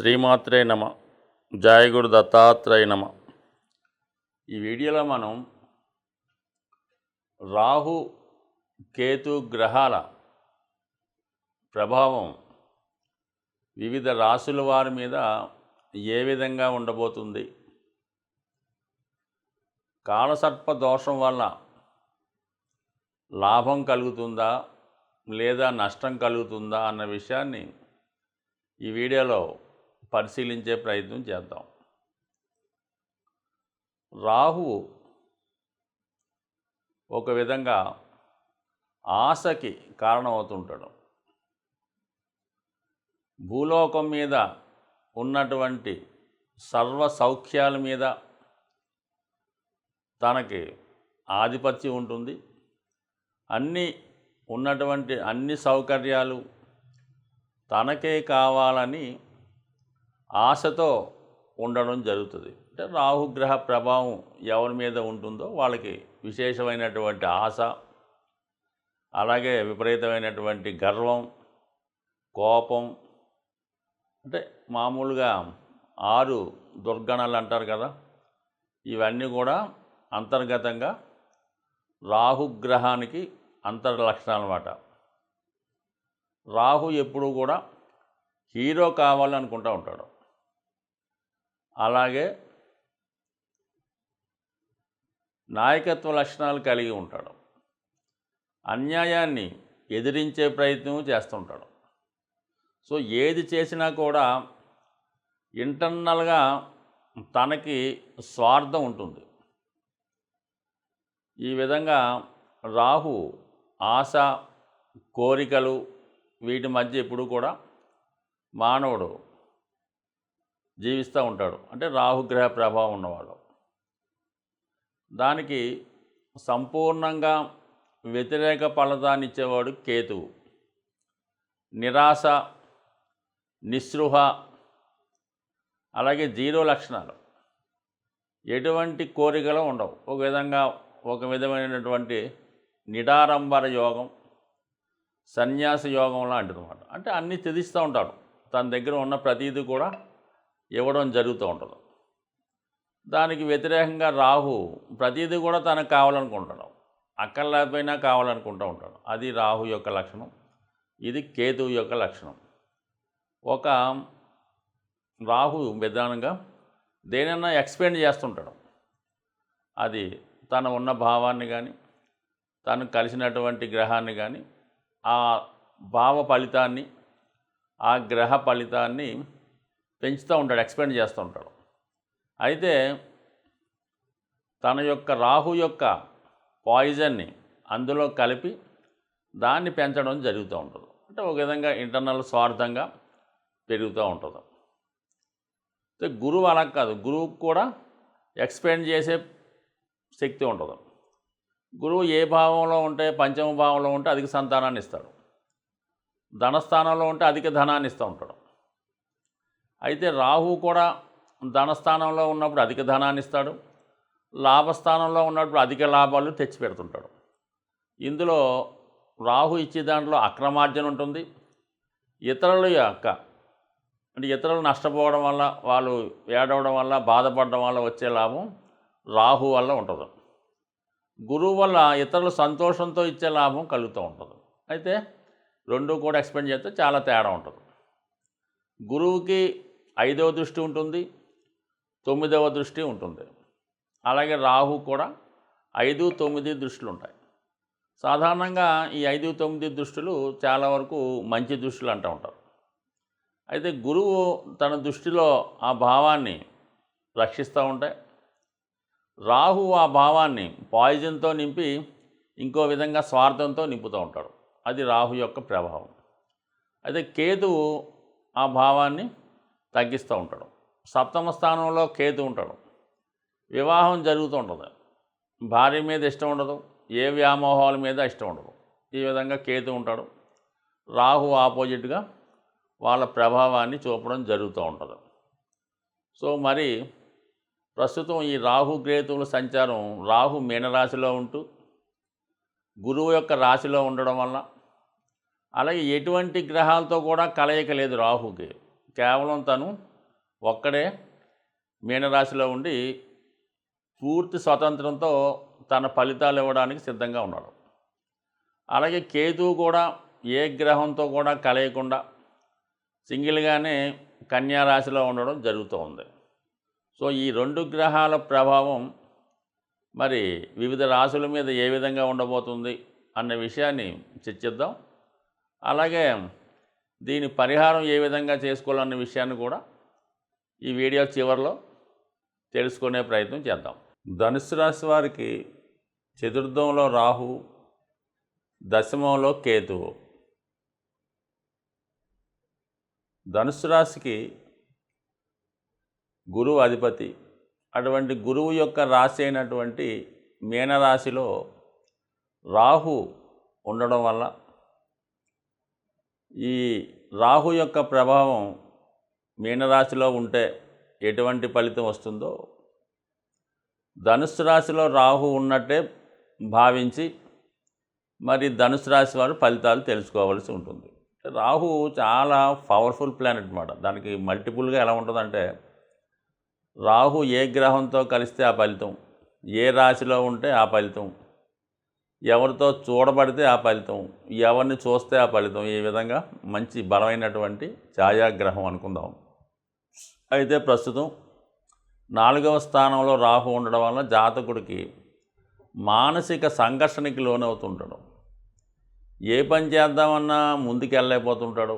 శ్రీమాత్రే నమ. జయ గురు దత్తాత్రేయ నమ. ఈ వీడియోలో మనం రాహు కేతు గ్రహాల ప్రభావం వివిధ రాశుల వారి మీద ఏ విధంగా ఉండబోతుంది, కాలసర్ప దోషం వల్ల లాభం కలుగుతుందా లేదా నష్టం కలుగుతుందా అన్న విషయాన్ని ఈ వీడియోలో పరిశీలించే ప్రయత్నం చేద్దాం. రాహువు ఒక విధంగా ఆశకి కారణమవుతుంటాడు. భూలోకం మీద ఉన్నటువంటి సర్వ సౌఖ్యాల మీద తనకి ఆధిపత్యం ఉంటుంది. ఉన్నటువంటి అన్ని సౌకర్యాలు తనకే కావాలని ఆశతో ఉండడం జరుగుతుంది. అంటే రాహుగ్రహ ప్రభావం ఎవరి మీద ఉంటుందో వాళ్ళకి విశేషమైనటువంటి ఆశ, అలాగే విపరీతమైనటువంటి గర్వం, కోపం, అంటే మామూలుగా 6 దుర్గణాలు అంటారు కదా, ఇవన్నీ కూడా అంతర్గతంగా రాహుగ్రహానికి అంతర్లక్షణాలు అన్నమాట. రాహు ఎప్పుడూ కూడా హీరో కావాలనుకుంటూ ఉంటాడు. అలాగే నాయకత్వ లక్షణాలు కలిగి ఉంటాడు. అన్యాయాన్ని ఎదిరించే ప్రయత్నం చేస్తుంటాడు. సో ఏది చేసినా కూడా ఇంటర్నల్గా తనకి స్వార్థం ఉంటుంది. ఈ విధంగా రాహు ఆశ, కోరికలు వీటి మధ్య ఎప్పుడు కూడా మానవుడు జీవిస్తూ ఉంటాడు. అంటే రాహుగ్రహ ప్రభావం ఉన్నవాళ్ళు. దానికి సంపూర్ణంగా వ్యతిరేక ఫలితాన్ని ఇచ్చేవాడు కేతువు. నిరాశ, నిస్పృహ, అలాగే 0 లక్షణాలు, ఎటువంటి కోరికలు ఉండవు. ఒక విధమైనటువంటి నిడారంబర యోగం, సన్యాస యోగం లాంటిది అన్నమాట. అంటే అన్నీ త్యజిస్తూ ఉంటాడు. తన దగ్గర ఉన్న ప్రతీది కూడా ఇవ్వడం జరుగుతూ ఉంటుంది. దానికి వ్యతిరేకంగా రాహు ప్రతీది కూడా తనకు కావాలనుకుంటాడు. అక్కర్లేకపోయినా కావాలనుకుంటూ ఉంటాడు. అది రాహు యొక్క లక్షణం. ఇది కేతువు యొక్క లక్షణం. ఒక రాహు విధానంగా దేనైనా ఎక్స్పెండ్ చేస్తుంటాడు. అది తన ఉన్న భావాన్ని కానీ, తను కలిసినటువంటి గ్రహాన్ని కానీ, ఆ భావ ఫలితాన్ని, ఆ గ్రహ ఫలితాన్ని పెంచుతూ ఉంటాడు, ఎక్స్పెండ్ చేస్తూ ఉంటాడు. అయితే తన యొక్క రాహు యొక్క పాయిజన్ని అందులో కలిపి దాన్ని పెంచడం జరుగుతూ ఉంటుంది. అంటే ఒక విధంగా ఇంటర్నల్ స్వార్థంగా పెరుగుతూ ఉంటుంది. అయితే గురువు అలా కాదు. గురువుకు కూడా ఎక్స్పెండ్ చేసే శక్తి ఉంటుంది. గురువు ఏ భావంలో ఉంటే, పంచమ భావంలో ఉంటే అధిక సంతానాన్ని ఇస్తాడు. ధనస్థానంలో ఉంటే అధిక ధనాన్ని ఇస్తూ ఉంటాడు. అయితే రాహు కూడా ధనస్థానంలో ఉన్నప్పుడు అధిక ధనాన్ని ఇస్తాడు. లాభస్థానంలో ఉన్నప్పుడు అధిక లాభాలు తెచ్చిపెడుతుంటాడు. ఇందులో రాహు ఇచ్చే దాంట్లో అక్రమార్జన ఉంటుంది. ఇతరులు నష్టపోవడం వల్ల, వాళ్ళు ఏడవడం వల్ల, బాధపడడం వల్ల వచ్చే లాభం రాహు వల్ల ఉంటుంది. గురువు వల్ల ఇతరులు సంతోషంతో ఇచ్చే లాభం కలుగుతూ ఉంటుంది. అయితే రెండు కూడా ఎక్స్పెండ్ చేస్తే చాలా తేడా ఉంటుంది. గురువుకి 5వ దృష్టి ఉంటుంది, 9వ దృష్టి ఉంటుంది. అలాగే రాహు కూడా 5, 9 దృష్టిలు ఉంటాయి. సాధారణంగా ఈ 5, 9 దృష్టిలు చాలా వరకు మంచి దృష్టిలు అంటూ ఉంటారు. అయితే గురువు తన దృష్టిలో ఆ భావాన్ని రక్షిస్తూ ఉంటాయి. రాహు ఆ భావాన్ని పాయిజన్తో నింపి ఇంకో విధంగా స్వార్థంతో నింపుతూ ఉంటాడు. అది రాహు యొక్క ప్రభావం. అయితే కేతువు ఆ భావాన్ని తగ్గిస్తూ ఉంటాడు. 7వ స్థానంలో కేతు ఉంటాడు. వివాహం జరుగుతూ ఉంటుంది. భార్య మీద ఇష్టం ఉండదు, ఏ వ్యామోహాల మీద ఇష్టం ఉండదు. ఈ విధంగా కేతు ఉంటాడు. రాహు ఆపోజిట్గా వాళ్ళ ప్రభావాన్ని చూపడం జరుగుతూ ఉంటుంది. సో మరి ప్రస్తుతం ఈ రాహు కేతువుల సంచారం, రాహు మీనరాశిలో ఉంటూ గురువు యొక్క రాశిలో ఉండడం వల్ల, అలాగే ఎటువంటి గ్రహాలతో కూడా కలయిక లేదు రాహుకి. కేవలం తను ఒక్కడే మీనరాశిలో ఉండి పూర్తి స్వతంత్రంతో తన ఫలితాలు ఇవ్వడానికి సిద్ధంగా ఉన్నాడు. అలాగే కేతువు కూడా ఏ గ్రహంతో కూడా కలయకుండా సింగిల్గానే కన్యా రాశిలో ఉండడం జరుగుతూ ఉంది. సో ఈ 2 గ్రహాల ప్రభావం మరి వివిధ రాశుల మీద ఏ విధంగా ఉండబోతుంది అన్న విషయాన్ని చర్చిద్దాం. అలాగే దీని పరిహారం ఏ విధంగా చేసుకోవాలన్న విషయాన్ని కూడా ఈ వీడియో చివరిలో తెలుసుకునే ప్రయత్నం చేద్దాం. ధనుస్సు రాశి వారికి చతుర్థంలో రాహు, దశమంలో కేతువు. ధనుస్సు రాశికి గురువు అధిపతి. అటువంటి గురువు యొక్క రాశి అయినటువంటి మీనరాశిలో రాహు ఉండడం వల్ల ఈ రాహు యొక్క ప్రభావం మీనరాశిలో ఉంటే ఎటువంటి ఫలితం వస్తుందో ధనుస్సు రాశిలో రాహు ఉన్నట్టే భావించి మరి ధనుస్సు రాశి వారు ఫలితాలు తెలుసుకోవాల్సి ఉంటుంది. రాహు చాలా పవర్ఫుల్ ప్లానెట్ అన్నమాట. దానికి మల్టిపుల్గా ఎలా ఉంటుందంటే రాహు ఏ గ్రహంతో కలిస్తే ఆ ఫలితం, ఏ రాశిలో ఉంటే ఆ ఫలితం, ఎవరితో చూడబడితే ఆ ఫలితం, ఎవరిని చూస్తే ఆ ఫలితం, ఈ విధంగా మంచి బలమైనటువంటి ఛాయాగ్రహం అనుకుందాం. అయితే ప్రస్తుతం 4వ స్థానంలో రాహు ఉండడం వల్ల జాతకుడికి మానసిక సంఘర్షణకి లోనవుతుంటాడు. ఏ పని చేద్దామన్నా ముందుకు వెళ్ళలేకపోతుంటాడు.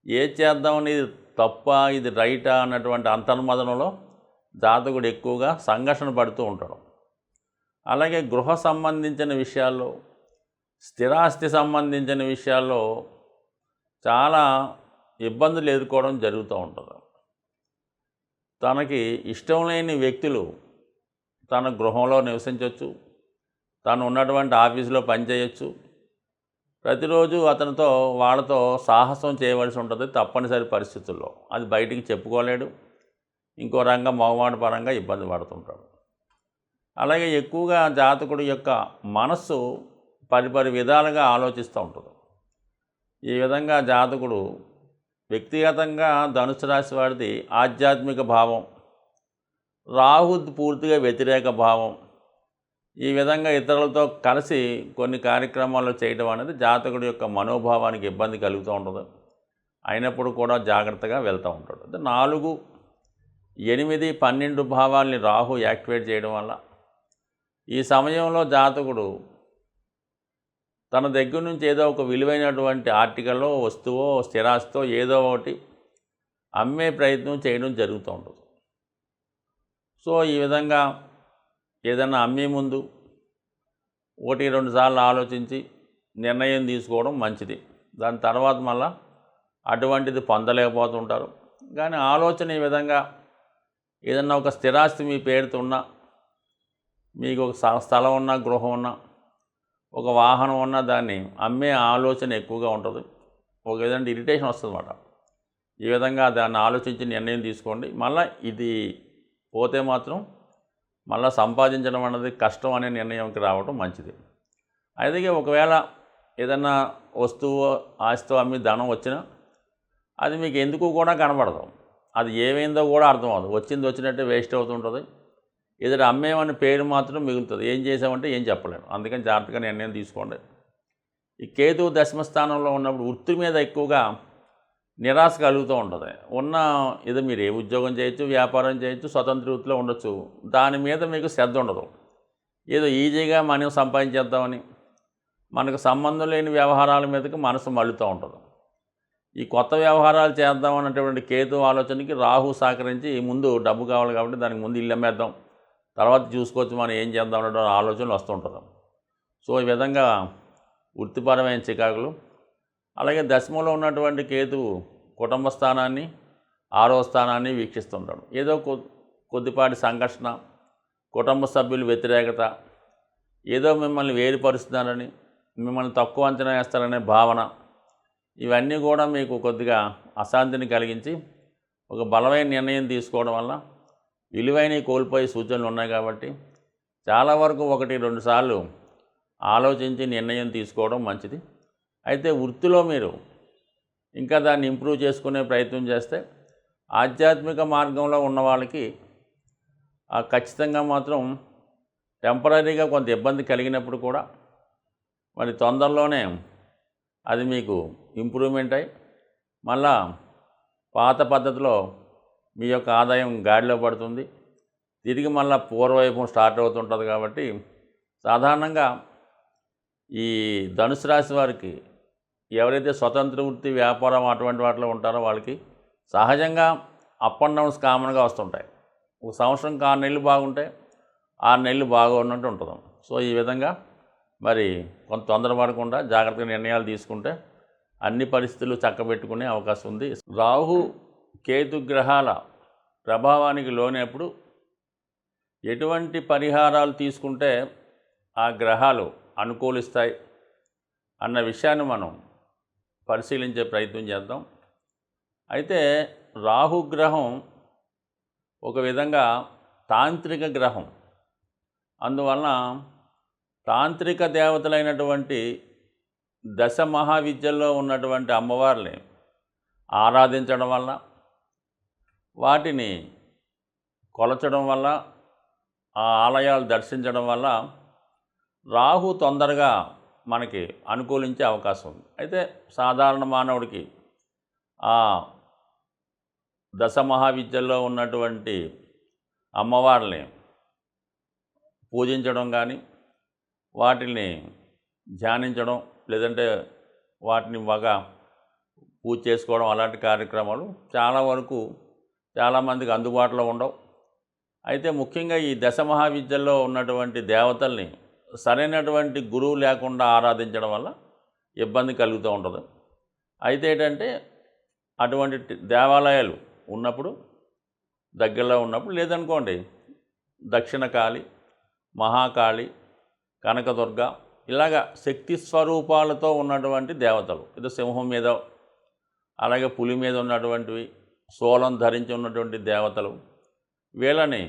ఏది చేద్దామని ఇది తప్ప ఇది రైటా అన్నటువంటి అంతర్మదనంలో జాతకుడు ఎక్కువగా సంఘర్షణ పడుతూ ఉంటాడు. అలాగే గృహ సంబంధించిన విషయాల్లో, స్థిరాస్తి సంబంధించిన విషయాల్లో చాలా ఇబ్బందులు ఎదుర్కోవడం జరుగుతూ ఉంటుంది. తనకి ఇష్టం లేని వ్యక్తులు తన గృహంలో నివసించవచ్చు, తను ఉన్నటువంటి ఆఫీసులో పనిచేయచ్చు. ప్రతిరోజు అతనితో వాళ్ళతో సాహసం చేయవలసి ఉంటుంది తప్పనిసరి పరిస్థితుల్లో. అది బయటికి చెప్పుకోలేడు. ఇంకో రంగం మొహమాట పరంగా ఇబ్బంది పడుతుంటాడు. అలాగే ఎక్కువగా జాతకుడి యొక్క మనస్సు పరిపరి విధాలుగా ఆలోచిస్తూ ఉంటుంది. ఈ విధంగా జాతకుడు వ్యక్తిగతంగా ధనుసు రాశి వాడిది ఆధ్యాత్మిక భావం, రాహు పూర్తిగా వ్యతిరేక భావం. ఈ విధంగా ఇతరులతో కలిసి కొన్ని కార్యక్రమాలు చేయడం అనేది జాతకుడి యొక్క మనోభావానికి ఇబ్బంది కలుగుతూ ఉంటుంది. అయినప్పుడు కూడా జాగ్రత్తగా వెళ్తూ ఉంటాడు. అంటే 4, 8, 12 భావాల్ని రాహు యాక్టివేట్ చేయడం వల్ల ఈ సమయంలో జాతకుడు తన దగ్గర నుంచి ఏదో ఒక విలువైనటువంటి ఆర్టికల్లో, వస్తువో, స్థిరాస్తో ఏదో ఒకటి అమ్మే ప్రయత్నం చేయడం జరుగుతూ ఉంటుంది. సో ఈ విధంగా ఏదైనా అమ్మే ముందు 1-2 సార్లు ఆలోచించి నిర్ణయం తీసుకోవడం మంచిది. దాని తర్వాత మళ్ళా అటువంటిది పొందలేకపోతుంటారు. కానీ ఆలోచన ఈ విధంగా ఏదన్నా ఒక స్థిరాస్తి మీ పేరుతో ఉన్నా, మీకు ఒక స్థలం ఉన్నా, గృహం ఉన్నా, ఒక వాహనం ఉన్నా దాన్ని అమ్మే ఆలోచన ఎక్కువగా ఉంటుంది. ఒక విధంగా ఇరిటేషన్ వస్తుంది అన్నమాట. ఈ విధంగా దాన్ని ఆలోచించి నిర్ణయం తీసుకోండి. మళ్ళీ ఇది పోతే మాత్రం మళ్ళీ సంపాదించడం అన్నది కష్టం అనే నిర్ణయంకి రావడం మంచిది. అయితే ఒకవేళ ఏదన్నా వస్తువు, ఆస్తి అమ్మి ధనం వచ్చినా అది మీకు ఎందుకు కూడా కనబడదు. అది ఏమైందో కూడా అర్థం అవ్వదు. వచ్చింది వచ్చినట్టే వేస్ట్ అవుతుంటుంది. ఏదైనా అమ్మేమని పేరు మాత్రం మిగులుతుంది. ఏం చేసామంటే ఏం చెప్పలేము. అందుకని జాగ్రత్తగా నిర్ణయం తీసుకోండి. ఈ కేతువు దశమ స్థానంలో ఉన్నప్పుడు వృత్తి మీద ఎక్కువగా నిరాశ కలుగుతూ ఉంటుంది. ఏదో మీరు ఏ ఉద్యోగం చేయొచ్చు, వ్యాపారం చేయొచ్చు, స్వతంత్ర వృత్తిలో ఉండొచ్చు, దాని మీద మీకు శ్రద్ధ ఉండదు. ఏదో ఈజీగా మనం సంపాదించేద్దామని మనకు సంబంధం లేని వ్యవహారాల మీదకి మనసు మళ్ళుతూ ఉంటుంది. ఈ కొత్త వ్యవహారాలు చేద్దామన్నటువంటి కేతు ఆలోచనకి రాహు సహకరించి ముందు డబ్బు కావాలి కాబట్టి దానికి ముందు ఇల్లు అమ్మేద్దాం, తర్వాత చూసుకోవచ్చు మనం ఏం చేద్దాం అనే ఆలోచనలు వస్తుంటుంది. సో ఈ విధంగా వృత్తిపరమైన చికాకులు. అలాగే దశమంలో ఉన్నటువంటి కేతువు కుటుంబ స్థానాన్ని, 6వ స్థానాన్ని వీక్షిస్తుంటాడు. ఏదో కొద్దిపాటి సంఘర్షణ, కుటుంబ సభ్యులు వ్యతిరేకత, ఏదో మిమ్మల్ని వేరుపరుస్తున్నారని, మిమ్మల్ని తక్కువ అంచనా వేస్తారనే భావన, ఇవన్నీ కూడా మీకు కొద్దిగా అశాంతిని కలిగించి ఒక బలమైన నిర్ణయం తీసుకోవడం వల్ల విలువైనవి కోల్పోయే సూచనలు ఉన్నాయి. కాబట్టి చాలా వరకు 1-2 సార్లు ఆలోచించి నిర్ణయం తీసుకోవడం మంచిది. అయితే వృత్తిలో మీరు ఇంకా దాన్ని ఇంప్రూవ్ చేసుకునే ప్రయత్నం చేస్తే ఆధ్యాత్మిక మార్గంలో ఉన్న వాళ్ళకి ఖచ్చితంగా మాత్రం టెంపరరీగా కొంత ఇబ్బంది కలిగినప్పుడు కూడా మరి తొందరలోనే అది మీకు ఇంప్రూవ్మెంట్ అయ్యి మళ్ళా పాత పద్ధతిలో మీ యొక్క ఆదాయం గాడిలో పడుతుంది. తిరిగి మళ్ళీ పూర్వవైభవం స్టార్ట్ అవుతుంటుంది. కాబట్టి సాధారణంగా ఈ ధనుసు రాశి వారికి ఎవరైతే స్వతంత్ర వృత్తి వ్యాపారం అటువంటి వాటిలో ఉంటారో వాళ్ళకి సహజంగా అప్ అండ్ డౌన్స్ కామన్గా వస్తుంటాయి. ఒక సంవత్సరంకి 6 నెలలు బాగుంటాయి, 6 నెలలు బాగున్నట్టు ఉంటుంది. సో ఈ విధంగా మరి కొంత తొందరపడకుండా జాగ్రత్తగా నిర్ణయాలు తీసుకుంటే అన్ని పరిస్థితులు చక్కబెట్టుకునే అవకాశం ఉంది. రాహు కేతు గ్రహాల ప్రభావానికి లోనప్పుడు ఎటువంటి పరిహారాలు తీసుకుంటే ఆ గ్రహాలు అనుకూలిస్తాయి అన్న విషయాన్ని మనం పరిశీలించే ప్రయత్నం చేద్దాం. అయితే రాహుగ్రహం ఒక విధంగా తాంత్రిక గ్రహం. అందువలన తాంత్రిక దేవతలైనటువంటి దశ మహావిద్యల్లో ఉన్నటువంటి అమ్మవారిని ఆరాధించడం వల్ల, వాటిని కొలచడం వల్ల, ఆ ఆలయాలు దర్శించడం వల్ల రాహు తొందరగా మనకి అనుకూలించే అవకాశం ఉంది. అయితే సాధారణ మానవుడికి ఆ దశ మహావిద్యల్లో ఉన్నటువంటి అమ్మవారిని పూజించడం కానీ, వాటిని ధ్యానించడం, లేదంటే వాటిని బాగా పూజ చేసుకోవడం, అలాంటి కార్యక్రమాలు చాలా వరకు చాలామందికి అందుబాటులో ఉండవు. అయితే ముఖ్యంగా ఈ దశ మహావిద్యల్లో ఉన్నటువంటి దేవతల్ని సరైనటువంటి గురువు లేకుండా ఆరాధించడం వల్ల ఇబ్బంది కలుగుతూ ఉంటుంది. అయితే ఏంటంటే అటువంటి దేవాలయాలు ఉన్నప్పుడు, దగ్గరలో ఉన్నప్పుడు, లేదనుకోండి దక్షిణ కాళి, మహాకాళి, కనకదుర్గ ఇలాగా శక్తి స్వరూపాలతో ఉన్నటువంటి దేవతలు, ఇది సింహం మీద అలాగే పులి మీద ఉన్నటువంటివి, శూలం ధరించి ఉన్నటువంటి దేవతలు, వీళ్ళని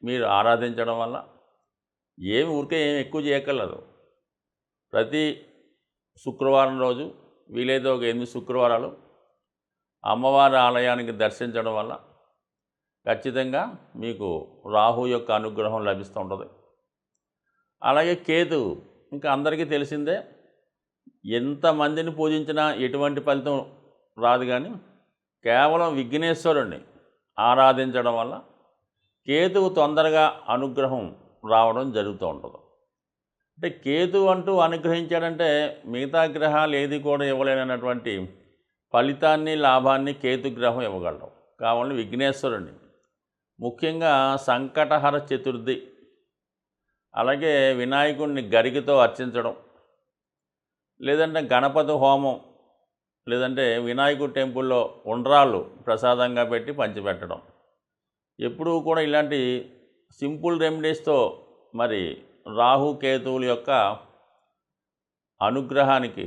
మీరు ఆరాధించడం వల్ల ఏమి ఎక్కువ చేయగలరు. ప్రతి శుక్రవారం రోజు వీలైతే ఒక 8 శుక్రవారాలు అమ్మవారి ఆలయానికి దర్శించడం వల్ల ఖచ్చితంగా మీకు రాహు యొక్క అనుగ్రహం లభిస్తూ ఉంటుంది. అలాగే కేతువు ఇంకా అందరికీ తెలిసిందే, ఎంతమందిని పూజించినా ఎటువంటి ఫలితం రాదు. కానీ కేవలం విఘ్నేశ్వరుణ్ణి ఆరాధించడం వల్ల కేతువు తొందరగా అనుగ్రహం రావడం జరుగుతూ ఉంటుంది. అంటే కేతువు అంటూ అనుగ్రహించాడంటే మిగతా గ్రహాలు ఏది కూడా ఇవ్వలేనటువంటి ఫలితాన్ని, లాభాన్ని కేతుగ్రహం ఇవ్వగలరు. కావాలని విఘ్నేశ్వరుణ్ణి, ముఖ్యంగా సంకటహర చతుర్థి, అలాగే వినాయకుడిని గరికతో అర్చించడం, లేదంటే గణపతి హోమం, లేదంటే వినాయకుడి టెంపుల్లో ఉండ్రాళ్ళు ప్రసాదంగా పెట్టి పంచిపెట్టడం, ఎప్పుడూ కూడా ఇలాంటి సింపుల్ రెమెడీస్తో మరి రాహు కేతువుల యొక్క అనుగ్రహానికి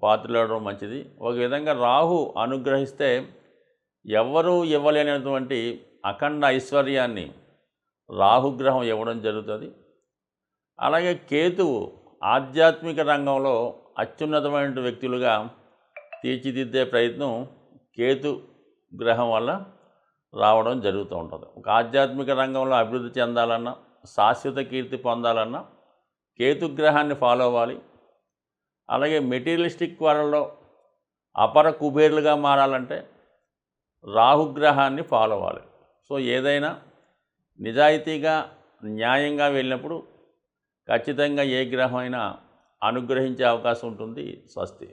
పాత్రలవడం మంచిది. ఒక విధంగా రాహు అనుగ్రహిస్తే ఎవ్వరూ ఇవ్వలేనటువంటి అఖండ ఐశ్వర్యాన్ని రాహుగ్రహం ఇవ్వడం జరుగుతుంది. అలాగే కేతువు ఆధ్యాత్మిక రంగంలో అత్యున్నతమైన వ్యక్తులుగా తీర్చిదిద్దే ప్రయత్నం కేతు గ్రహం వల్ల రావడం జరుగుతూ ఉంటుంది. ఒక ఆధ్యాత్మిక రంగంలో అభివృద్ధి చెందాలన్నా, శాశ్వత కీర్తి పొందాలన్నా కేతుగ్రహాన్ని ఫాలో అవ్వాలి. అలాగే మెటీరియలిస్టిక్ వరల్డ్లో అపర కుబేర్లుగా మారాలంటే రాహుగ్రహాన్ని ఫాలో అవ్వాలి. సో ఏదైనా నిజాయితీగా, న్యాయంగా వెళ్ళినప్పుడు ఖచ్చితంగా ఏ గ్రహం అయినా అనుగ్రహించే అవకాశం ఉంటుంది. స్వస్తి.